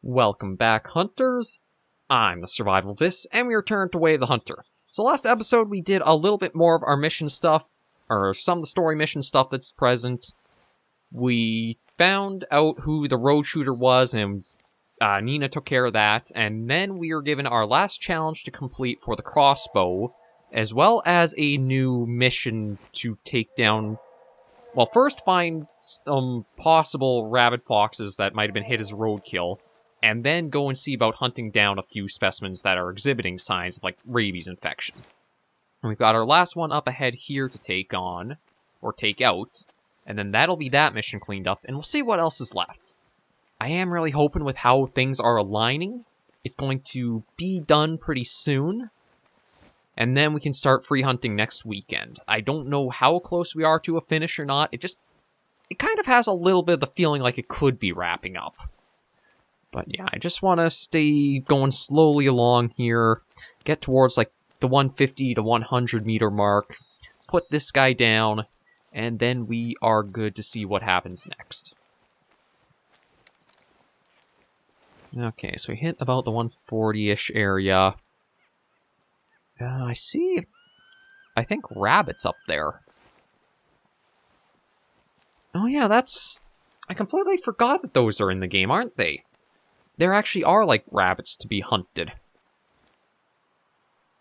Welcome back, Hunters. I'm the SurvivalVis, and we return to Way of the Hunter. So last episode, we did a little bit more of our mission stuff, or some of the story mission stuff that's present. We found out who the road shooter was, and Nina took care of that, and then we were given our last challenge to complete for the crossbow, as well as a new mission to take down... Well, first find some possible rabid foxes that might have been hit as roadkill, and then go and see about hunting down a few specimens that are exhibiting signs of, like, rabies infection. And we've got our last one up ahead here to take on, or take out, and then that'll be that mission cleaned up, and we'll see what else is left. I am really hoping with how things are aligning, it's going to be done pretty soon, and then we can start free hunting next weekend. I don't know how close we are to a finish or not, it kind of has a little bit of the feeling like it could be wrapping up. But yeah, I just want to stay going slowly along here, get towards like the 150 to 100 meter mark, put this guy down, and then we are good to see what happens next. Okay, so we hit about the 140-ish area. I see, I think rabbits up there. Oh yeah, I completely forgot that those are in the game, aren't they? There actually are, like, rabbits to be hunted.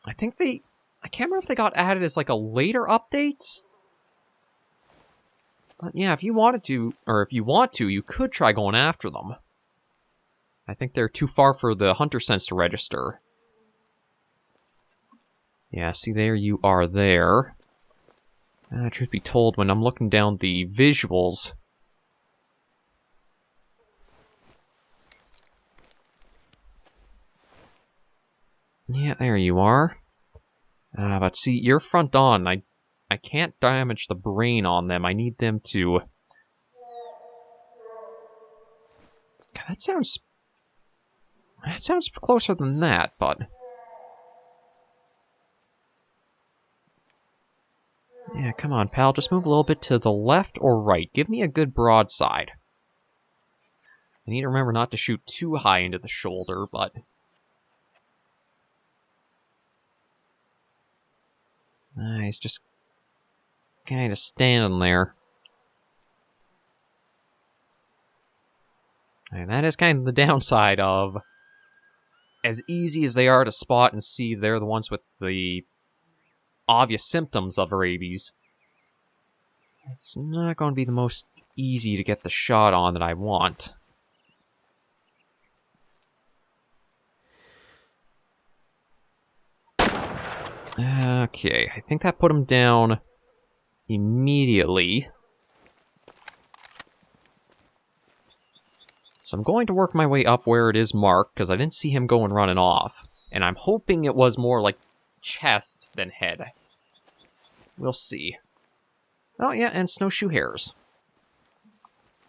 I can't remember if they got added as, like, a later update? But yeah, if you wanted to, or if you want to, you could try going after them. I think they're too far for the hunter sense to register. Yeah, see, there you are there. Truth be told, when I'm looking down the visuals... Yeah, there you are. But see, you're front on. I can't damage the brain on them. I need them to... God, that sounds closer than that, but... Yeah, come on, pal. Just move a little bit to the left or right. Give me a good broadside. I need to remember not to shoot too high into the shoulder, but... He's just kind of standing there. And that is kind of the downside of, as easy as they are to spot and see, they're the ones with the obvious symptoms of rabies. It's not going to be the most easy to get the shot on that I want. Okay, I think that put him down immediately. So I'm going to work my way up where it is marked, because I didn't see him going running off. And I'm hoping it was more like chest than head. We'll see. Oh yeah, and snowshoe hares.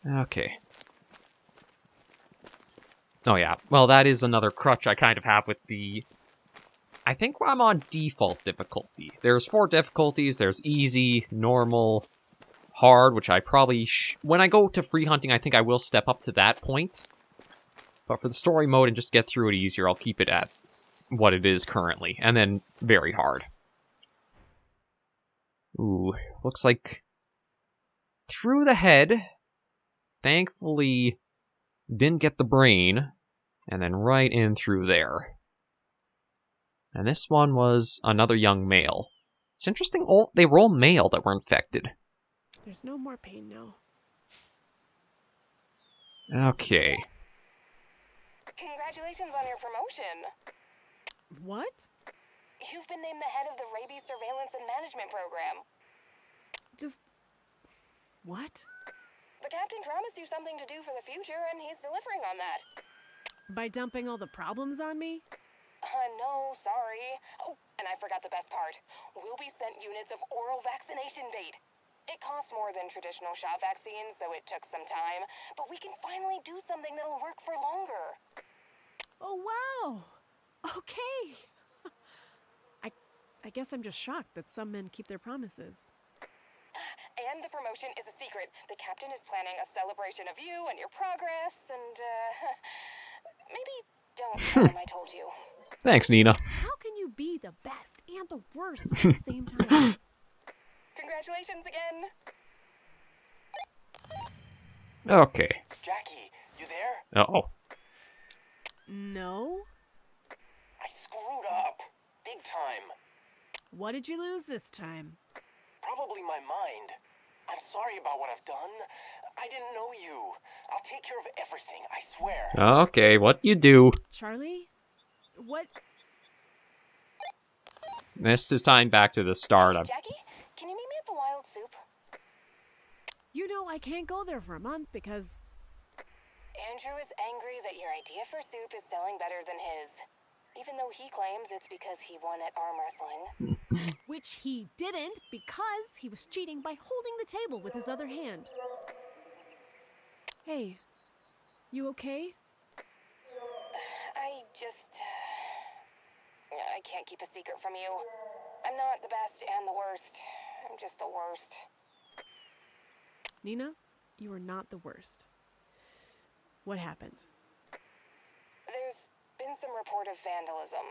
Okay. Oh yeah, well that is another crutch I kind of have with the... I think I'm on default difficulty. There's 4 difficulties. There's easy, normal, hard, which I probably... when I go to free hunting, I think I will step up to that point. But for the story mode and just get through it easier, I'll keep it at what it is currently. And then very hard. Ooh, looks like... through the head. Thankfully, didn't get the brain. And then right in through there. And this one was another young male. It's interesting, they were all male that were infected. There's no more pain now. Okay. Congratulations on your promotion. What? You've been named the head of the Rabies Surveillance and Management Program. What? The captain promised you something to do for the future, and he's delivering on that. By dumping all the problems on me? No, sorry. Oh, and I forgot the best part. We'll be sent units of oral vaccination bait. It costs more than traditional shot vaccines, so it took some time. But we can finally do something that'll work for longer. Oh, wow! Okay! I guess I'm just shocked that some men keep their promises. And the promotion is a secret. The captain is planning a celebration of you and your progress, and, Maybe don't tell him I told you. Thanks, Nina. How can you be the best and the worst at the same time? Congratulations again. Okay. Jackie, you there? Uh-oh. No? I screwed up. Big time. What did you lose this time? Probably my mind. I'm sorry about what I've done. I didn't know you. I'll take care of everything, I swear. Okay, what you do? Charlie? What? This is tying back to the start. Jackie, can you meet me at the Wild Soup? You know I can't go there for a month because... Andrew is angry that your idea for soup is selling better than his. Even though he claims it's because he won at arm wrestling. Which he didn't because he was cheating by holding the table with his other hand. Hey, you okay? I can't keep a secret from you. I'm not the best and the worst. I'm just the worst. Nina, you are not the worst. What happened? There's been some report of vandalism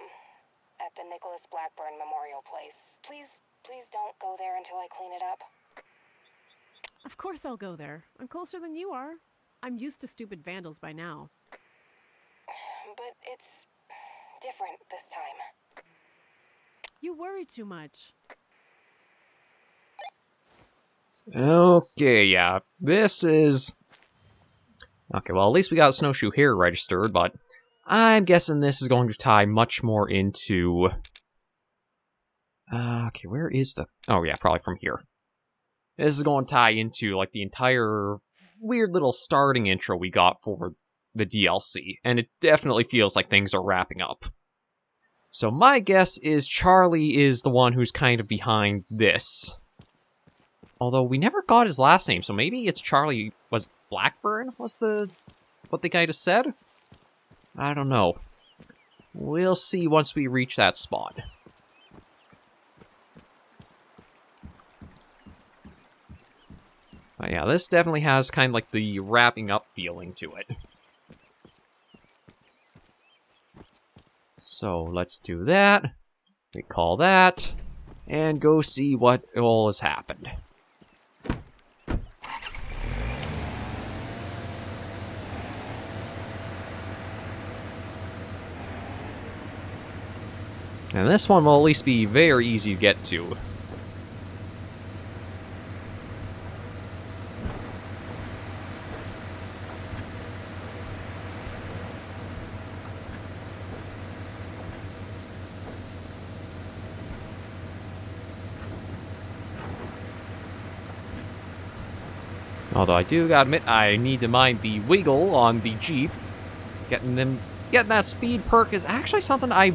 at the Nicholas Blackburn Memorial Place. Please don't go there until I clean it up. Of course I'll go there. I'm closer than you are. I'm used to stupid vandals by now. But it's different this time. You worry too much. Okay, yeah. This is... Okay, well, at least we got Snowshoe here registered, but I'm guessing this is going to tie much more into... okay, where is the... Oh, yeah, probably from here. This is going to tie into, like, the entire weird little starting intro we got for the DLC, and it definitely feels like things are wrapping up. So my guess is Charlie is the one who's kind of behind this. Although we never got his last name, so maybe it's Charlie... Was Blackburn was what the guy just said? I don't know. We'll see once we reach that spot. But yeah, this definitely has kind of like the wrapping up feeling to it. So let's do that. We call that. And go see what all has happened. And this one will at least be very easy to get to. Although I do gotta admit, I need to mind the wiggle on the Jeep. Getting that speed perk is actually something I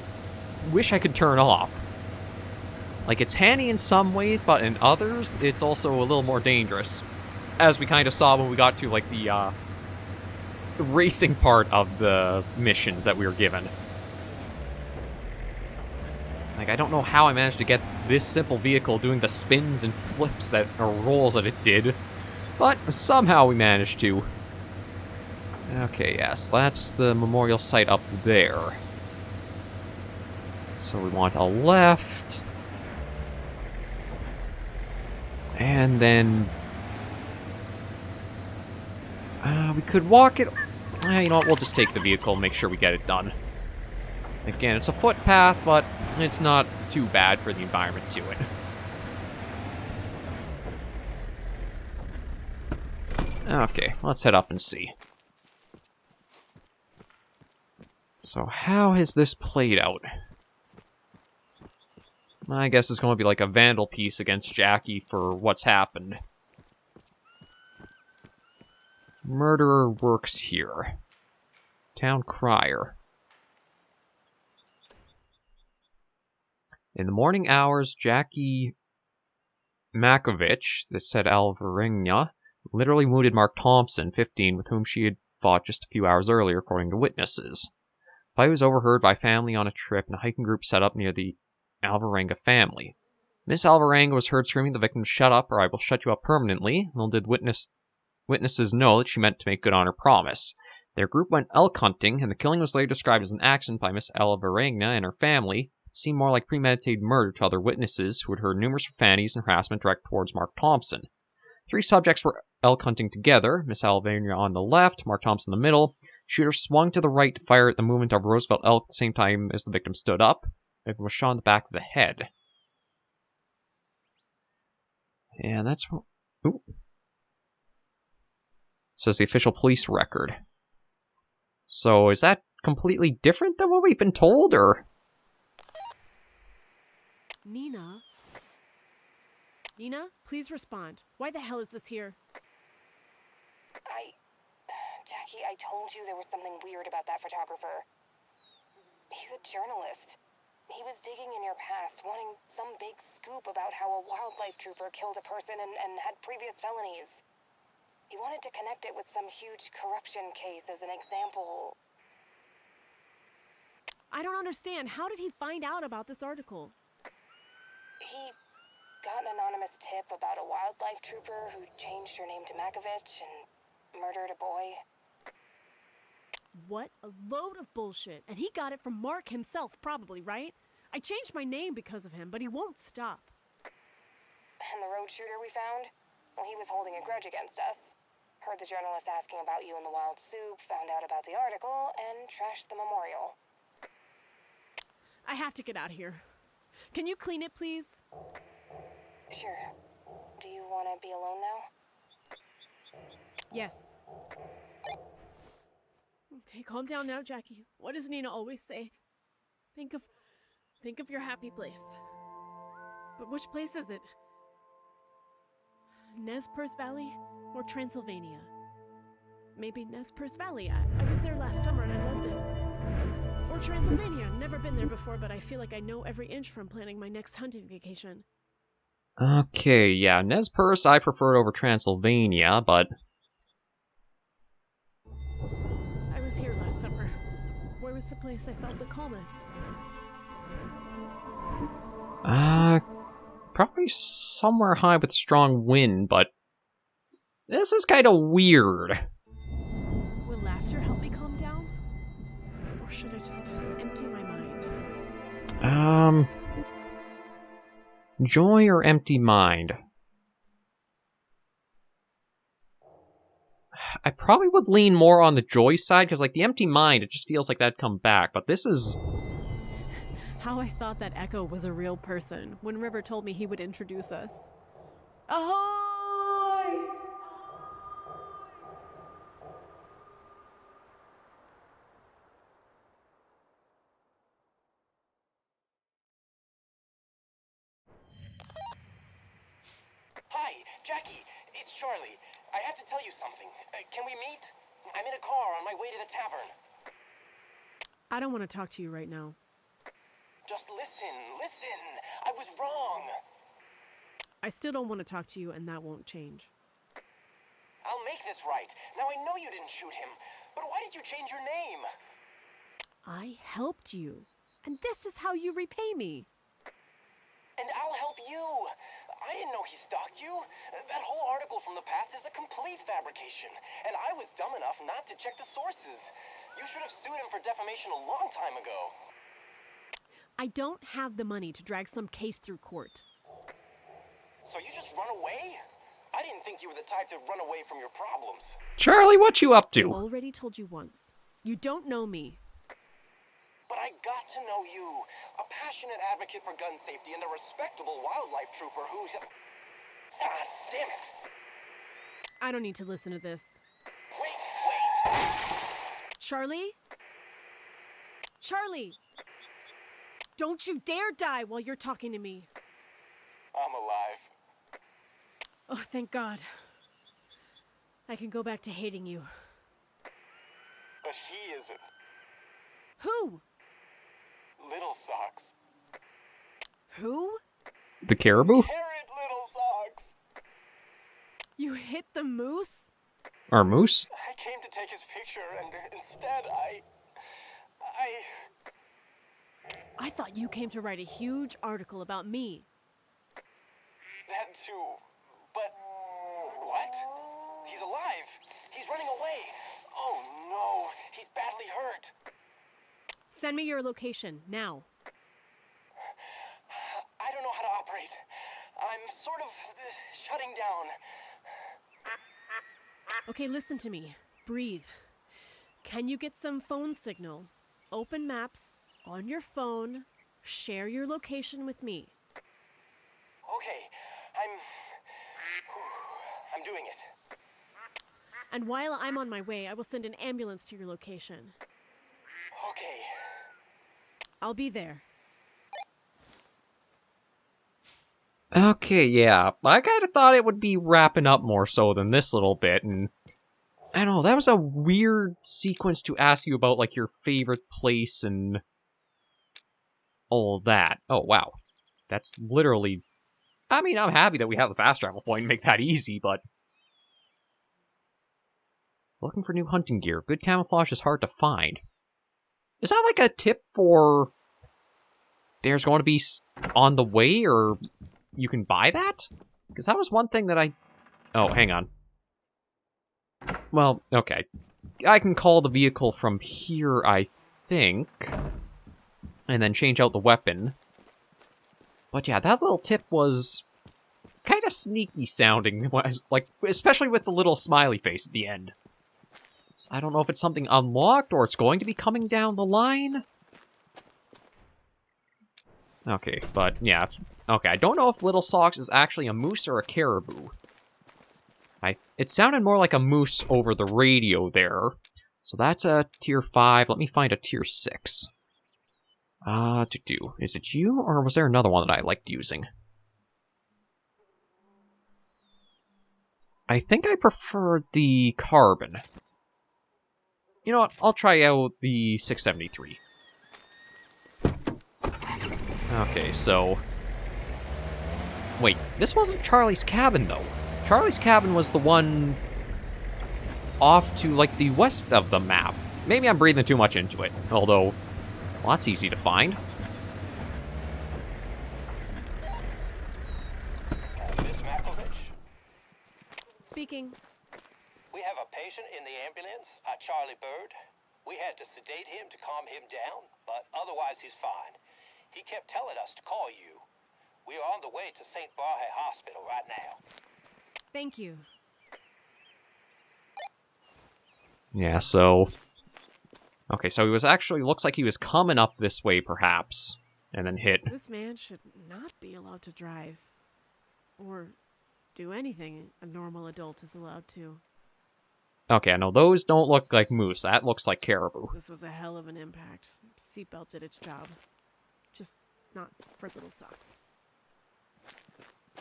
wish I could turn off. Like, it's handy in some ways, but in others, it's also a little more dangerous. As we kind of saw when we got to, like, the racing part of the missions that we were given. Like, I don't know how I managed to get this simple vehicle doing the spins and flips that, or rolls that it did. But somehow we managed to. Okay, yes, that's the memorial site up there. So we want a left. And then... we could walk it... you know what, we'll just take the vehicle and make sure we get it done. Again, it's a footpath, but it's not too bad for the environment to it. Okay, let's head up and see. So how has this played out? I guess it's going to be like a vandal piece against Jackie for what's happened. Murderer works here. Town crier. In the morning hours, Jackie Makovich, that said Alvarenga, literally wounded Mark Thompson, 15, with whom she had fought just a few hours earlier, according to witnesses. The fight was overheard by family on a trip and a hiking group set up near the Alvarenga family. Miss Alvarenga was heard screaming the victim to shut up or I will shut you up permanently. Little did witnesses know that she meant to make good on her promise. Their group went elk hunting, and the killing was later described as an accident by Miss Ella Varagna and her family. It seemed more like premeditated murder to other witnesses who had heard numerous profanities and harassment directed towards Mark Thompson. 3 subjects were elk hunting together, Miss Ella Varagna on the left, Mark Thompson in the middle. Shooter swung to the right to fire at the movement of Roosevelt elk at the same time as the victim stood up. The victim was shot in the back of the head. Yeah, that's... Ooh. Says the official police record. So, is that completely different than what we've been told, or...? Nina? Nina, please respond. Why the hell is this here? Jackie, I told you there was something weird about that photographer. He's a journalist. He was digging in your past, wanting some big scoop about how a wildlife trooper killed a person and had previous felonies. He wanted to connect it with some huge corruption case as an example. I don't understand. How did he find out about this article? He got an anonymous tip about a wildlife trooper who changed her name to Makovich and murdered a boy. What a load of bullshit. And he got it from Mark himself, probably, right? I changed my name because of him, but he won't stop. And the road shooter we found? Well, he was holding a grudge against us. Heard the journalist asking about you in the wild soup, found out about the article, and trashed the memorial. I have to get out of here. Can you clean it, please? Sure. Do you want to be alone now? Yes. Okay, calm down now, Jackie. What does Nina always say? Think of your happy place. But which place is it? Nez Perce Valley or Transylvania? Maybe Nez Perce Valley. I was there last summer and I loved it. Or Transylvania. Never been there before, but I feel like I know every inch from planning my next hunting vacation. Okay, yeah, Nez Perce I preferred over Transylvania, but... I was here last summer. Where was the place I felt the calmest? Probably somewhere high with strong wind, but... This is kind of weird. Will laughter help me calm down? Or should I just empty my mind? Joy or empty mind? I probably would lean more on the joy side, because, like, the empty mind, it just feels like that'd come back, but this is... How I thought that Echo was a real person when River told me he would introduce us. Ahoy! Hi, Jackie. It's Charlie. I have to tell you something. Can we meet? I'm in a car on my way to the tavern. I don't want to talk to you right now. Just listen. I was wrong. I still don't want to talk to you, and that won't change. I'll make this right. Now, I know you didn't shoot him, but why did you change your name? I helped you, and this is how you repay me. And I'll help you. I didn't know he stalked you. That whole article from the past is a complete fabrication, and I was dumb enough not to check the sources. You should have sued him for defamation a long time ago. I don't have the money to drag some case through court. So you just run away? I didn't think you were the type to run away from your problems. Charlie, what you up I to? already told you once. You don't know me. But I got to know you. A passionate advocate for gun safety and a respectable wildlife trooper who... Ah, damn it. I don't need to listen to this. Wait. Charlie? Charlie! Don't you dare die while you're talking to me. I'm alive. Oh, thank God. I can go back to hating you. But he isn't. Who? Little Socks. Who? The caribou? Carrot Little Socks. You hit the moose? Or moose? I came to take his picture, and instead I thought you came to write a huge article about me. That too. But... What? He's alive. He's running away. Oh, no. badly hurt. Send me your location, now. I don't know how to operate. I'm sort of shutting down. Okay, listen to me. Breathe. Can you get some phone signal? Open maps on your phone. Share your location with me. Okay, I'm doing it. And while I'm on my way, I will send an ambulance to your location. Okay. I'll be there. Okay, yeah. I kind of thought it would be wrapping up more so than this little bit, and I don't know, that was a weird sequence to ask you about, like, your favorite place and all that. Oh, wow. That's literally... I mean, I'm happy that we have the fast travel point and make that easy, but... Looking for new hunting gear. Good camouflage is hard to find. Is that like a tip for... There's going to be on the way, or you can buy that? Because that was one thing that I... Oh, hang on. Well, okay. I can call the vehicle from here, I think. And then change out the weapon. But yeah, that little tip was kind of sneaky sounding, like, especially with the little smiley face at the end. So I don't know if it's something unlocked or it's going to be coming down the line. Okay, but yeah. Okay, I don't know if Little Socks is actually a moose or a caribou. It sounded more like a moose over the radio there. So that's a tier 5. Let me find a tier 6. Is it you, or was there another one that I liked using? I think I prefer the carbon. You know what? I'll try out the 673. Okay, so... Wait, this wasn't Charlie's cabin, though. Charlie's cabin was the one off to, like, the west of the map. Maybe I'm breathing too much into it, although, well, that's easy to find. Miss Malkovich? Speaking. We have a patient in the ambulance, Charlie Bird. We had to sedate him to calm him down, but otherwise he's fine. He kept telling us to call you. We are on the way to St. Barhe Hospital right now. Thank you. Yeah, so... Okay, so he was actually... Looks like he was coming up this way, perhaps. And then hit... This man should not be allowed to drive. Or do anything a normal adult is allowed to. Okay, I know those don't look like moose. That looks like caribou. This was a hell of an impact. Seatbelt did its job. Just not for Little Socks.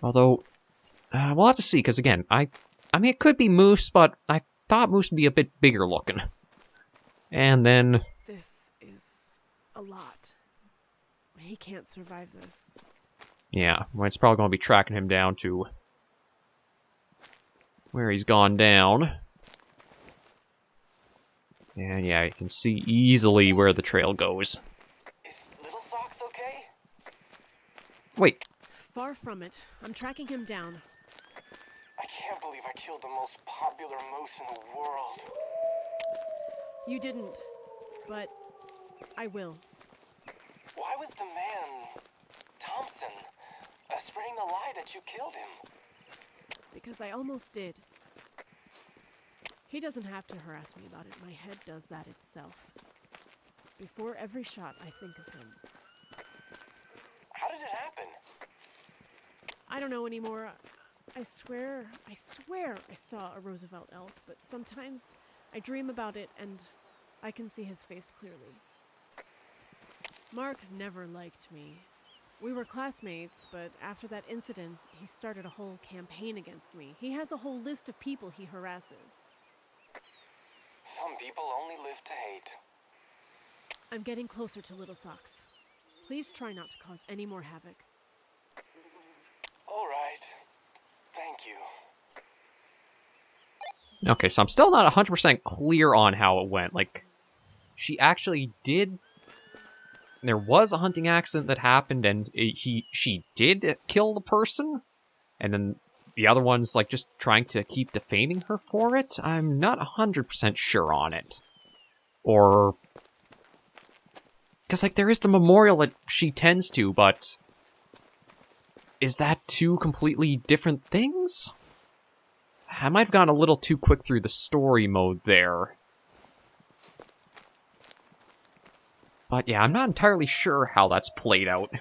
Although... we'll have to see, because again, I mean, it could be moose, but I thought moose would be a bit bigger looking. And then... This is a lot. He can't survive this. Yeah, well, it's probably going to be tracking him down to... where he's gone down. And yeah, you can see easily where the trail goes. Is Little Socks okay? Wait. Far from it. I'm tracking him down. I can't believe I killed the most popular moose in the world. You didn't, but I will. Why was the man, Thompson, spreading the lie that you killed him? Because I almost did. He doesn't have to harass me about it. My head does that itself. Before every shot, I think of him. How did it happen? I don't know anymore. I swear I saw a Roosevelt elk, but sometimes I dream about it and I can see his face clearly. Mark never liked me. We were classmates, but after that incident, he started a whole campaign against me. He has a whole list of people he harasses. Some people only live to hate. I'm getting closer to Little Socks. Please try not to cause any more havoc. All right. Thank you. Okay, so I'm still not 100% clear on how it went. Like, she actually did... There was a hunting accident that happened, and she did kill the person, and then the other one's, like, just trying to keep defaming her for it? I'm not 100% sure on it. Or... Because, like, there is the memorial that she tends to, but... Is that two completely different things? I might have gone a little too quick through the story mode there. But yeah, I'm not entirely sure how that's played out.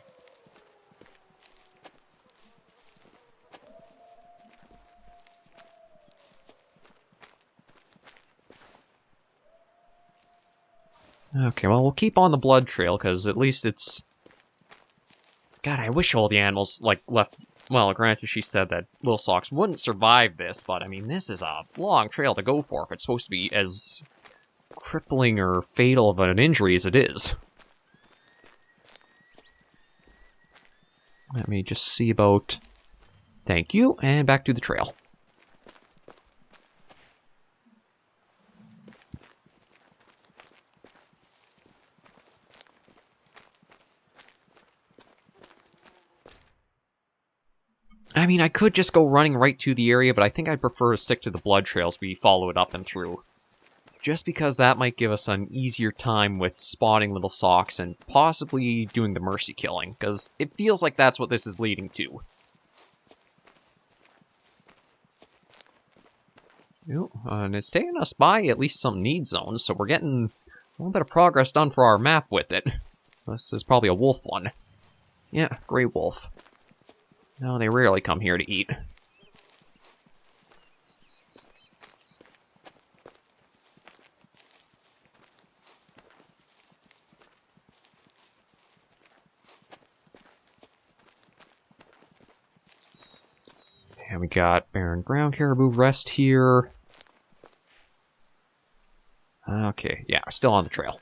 Okay, well, we'll keep on the blood trail, because at least it's... God, I wish all the animals, like, left... Well, granted, she said that Little Socks wouldn't survive this, but, I mean, this is a long trail to go for if it's supposed to be as crippling or fatal of an injury as it is. Let me just see about... Thank you, and back to the trail. I mean, I could just go running right to the area, but I think I'd prefer to stick to the blood trails we follow it up and through. Just because that might give us an easier time with spotting Little Socks and possibly doing the mercy killing, because it feels like that's what this is leading to. And it's taking us by at least some need zones, so we're getting a little bit of progress done for our map with it. This is probably a wolf one. Yeah, gray wolf. No, they rarely come here to eat. And we got barren ground caribou rest here. Okay, yeah, still on the trail.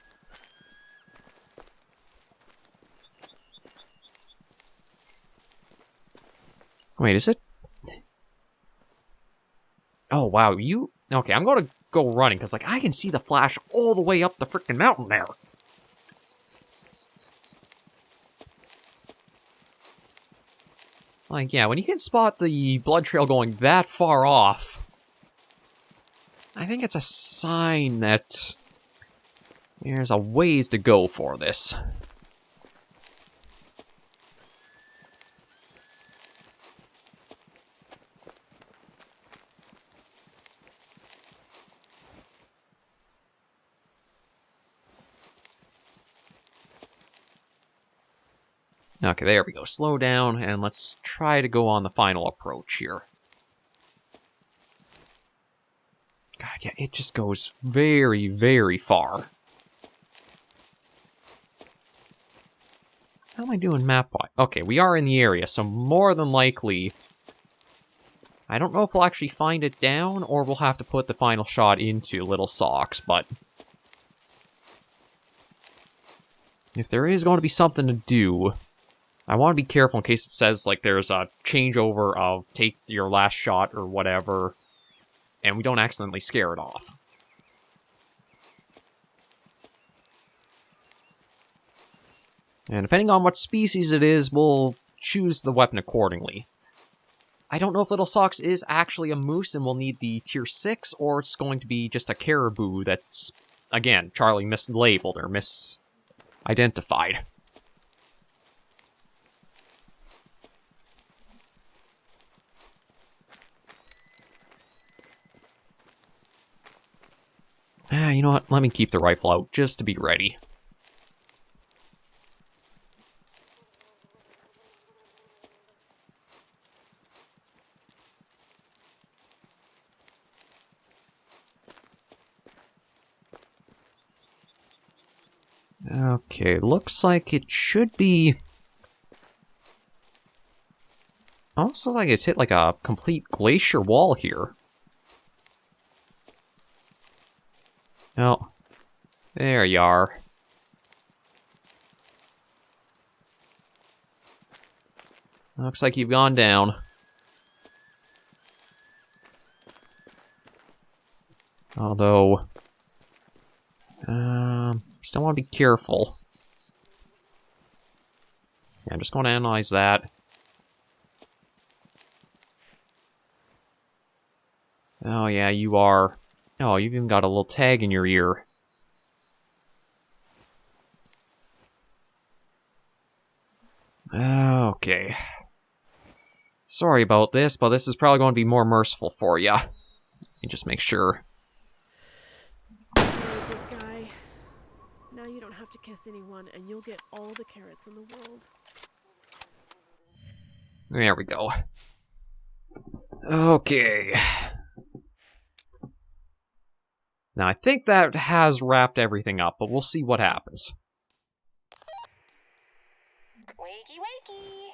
Wait, is it? Oh, wow, you... Okay, I'm gonna go running, because, like, I can see the flash all the way up the frickin' mountain there. Like, yeah, when you can spot the blood trail going that far off, I think it's a sign that there's a ways to go for this. Okay, there we go. Slow down, and let's try to go on the final approach here. God, yeah, it just goes very, very far. How am I doing map-wise? Okay, we are in the area, so more than likely... I don't know if we'll actually find it down, or we'll have to put the final shot into Little Socks, but... If there is going to be something to do... I want to be careful in case it says, like, there's a changeover of take your last shot or whatever, and we don't accidentally scare it off. And depending on what species it is, we'll choose the weapon accordingly. I don't know if Little Socks is actually a moose and will need the tier 6, or it's going to be just a caribou that's, again, Charlie mislabeled or misidentified. You know what? Let me keep the rifle out, just to be ready. Okay, looks like it should be... Almost looks like it's hit like a complete glacier wall here. Oh, there you are. Looks like you've gone down. Although, still want to be careful. Yeah, I'm just going to analyze that. Oh yeah, you are. Oh, you've even got a little tag in your ear. Okay. Sorry about this, but this is probably going to be more merciful for you. Let me just make sure. You're a good guy. Now you don't have to kiss anyone, and you'll get all the carrots in the world. There we go. Okay. Now, I think that has wrapped everything up, but we'll see what happens. Wakey, wakey.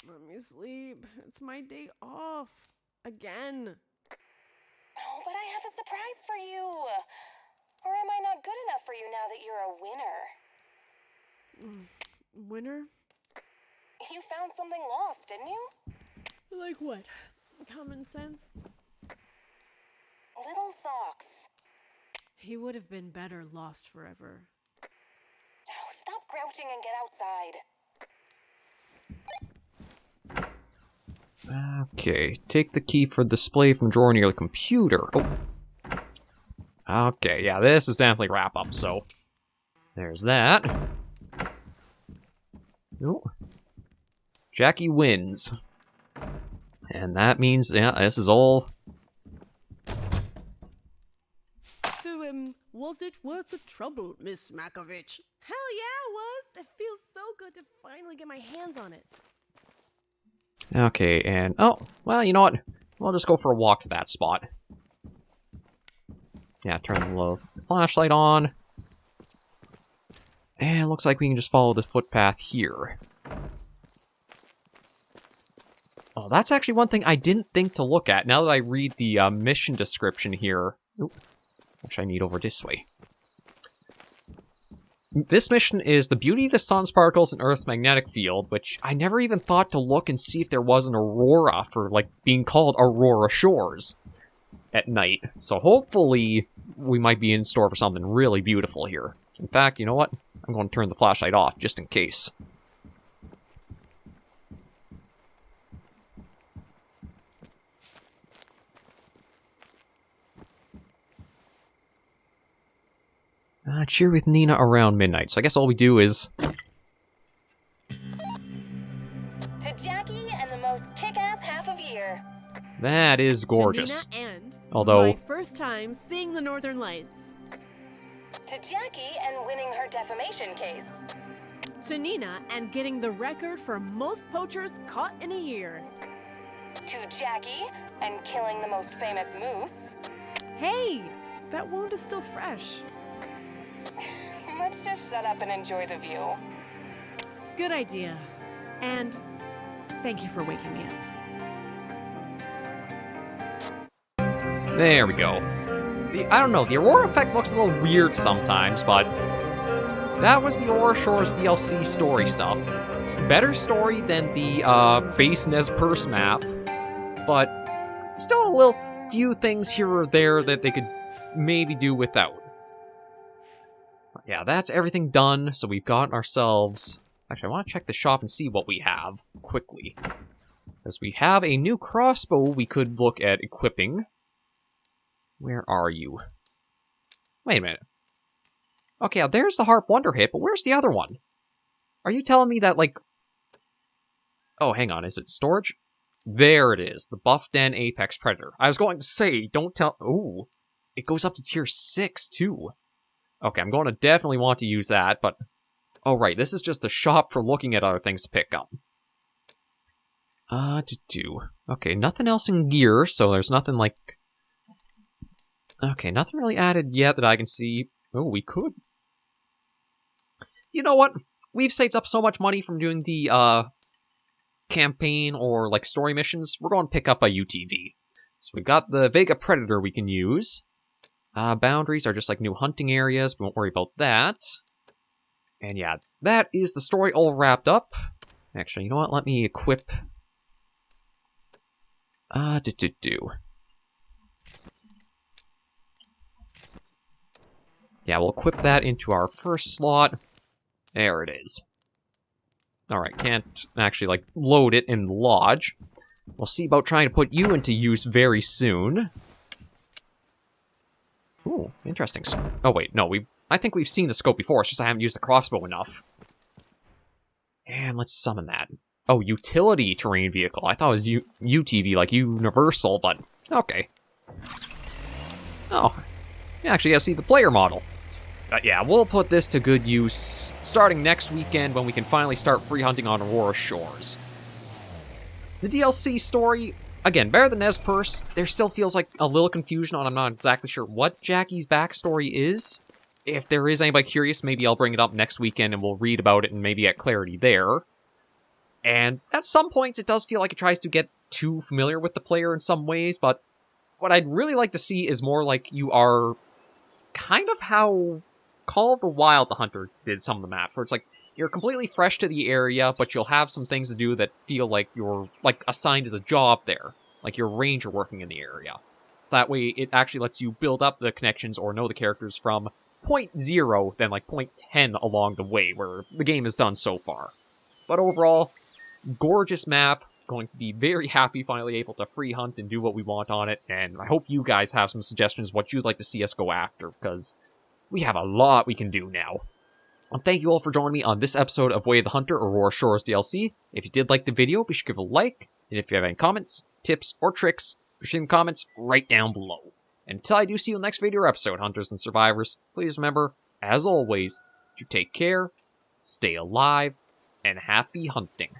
Let me sleep. It's my day off. Again. Oh, but I have a surprise for you. Or am I not good enough for you now that you're a winner? Winner? You found something lost, didn't you? Like what? Common sense? Little socks. He would have been better lost forever. Oh, stop grouching and get outside. Okay, take the key for display from drawer near the computer. Oh. Okay, yeah, this is definitely wrap up, so there's that. Oh. Jackie wins. And that means, yeah, this is all... So, was it worth the trouble, Miss Makovich? Hell yeah, it was! It feels so good to finally get my hands on it. Okay, and... Oh, well, you know what? We'll just go for a walk to that spot. Yeah, turn the little flashlight on. And it looks like we can just follow the footpath here. Oh, that's actually one thing I didn't think to look at. Now that I read the mission description here... Oop. Actually, I need over this way. This mission is the beauty of the sun's particles and Earth's magnetic field, which I never even thought to look and see if there was an aurora for, like, being called Aurora Shores at night. So hopefully we might be in store for something really beautiful here. In fact, you know what? I'm going to turn the flashlight off just in case. Cheer with Nina around midnight. So I guess all we do is... To Jackie and the most kick-ass half of year. That is gorgeous. To Nina and although... my first time seeing the Northern Lights. To Jackie and winning her defamation case. To Nina and getting the record for most poachers caught in a year. To Jackie and killing the most famous moose. Hey, that wound is still fresh. Let's just shut up and enjoy the view. Good idea. And thank you for waking me up. There we go. I don't know, the Aurora effect looks a little weird sometimes, but that was the Aurora Shores DLC story stuff. Better story than the base Nez Perce map, but still a little few things here or there that they could maybe do without. Yeah, that's everything done, so we've gotten ourselves... Actually, I want to check the shop and see what we have, quickly. Because we have a new crossbow we could look at equipping. Where are you? Wait a minute. Okay, there's the Harp Wonder Hit, but where's the other one? Are you telling me that, like... Oh, hang on, is it storage? There it is, the Buff Den Apex Predator. I was going to say, don't tell... Ooh, it goes up to tier 6, too. Okay, I'm going to definitely want to use that, but... Oh, right, this is just a shop for looking at other things to pick up. Okay, nothing else in gear, so there's nothing like... Okay, nothing really added yet that I can see. Oh, we could. You know what? We've saved up so much money from doing the, campaign or, like, story missions. We're going to pick up a UTV. So we've got the Vega Predator we can use. Boundaries are just like new hunting areas. We won't worry about that. And yeah, that is the story all wrapped up. Actually, you know what? Let me equip... Yeah, we'll equip that into our first slot. There it is. Alright, can't actually, like, load it in the lodge. We'll see about trying to put you into use very soon. Ooh, interesting. Oh, wait, no, I think we've seen the scope before, it's just I haven't used the crossbow enough. And let's summon that. Oh, utility terrain vehicle. I thought it was UTV, like universal, but okay. Oh, you actually gotta see the player model. But yeah, we'll put this to good use starting next weekend when we can finally start free hunting on Aurora Shores. The DLC story, again, better than Nez There still feels like a little confusion on I'm not exactly sure what Jackie's backstory is. If there is anybody curious, maybe I'll bring it up next weekend and we'll read about it and maybe get clarity there. And at some points it does feel like it tries to get too familiar with the player in some ways, but what I'd really like to see is more like you are kind of how Call of the Wild the Hunter did some of the maps, where it's like you're completely fresh to the area, but you'll have some things to do that feel like you're like assigned as a job there, like you're a ranger working in the area. So that way it actually lets you build up the connections or know the characters from point 0, then like point 10 along the way, where the game is done so far. But overall, gorgeous map. Going to be very happy finally able to free hunt and do what we want on it, and I hope you guys have some suggestions what you'd like to see us go after, because we have a lot we can do now. And thank you all for joining me on this episode of Way of the Hunter Aurora Shores DLC. If you did like the video, be sure to give it a like, and if you have any comments, tips, or tricks, be sure to leave comments right down below. And until I do see you in the next video or episode, Hunters and Survivors, please remember, as always, to take care, stay alive, and happy hunting.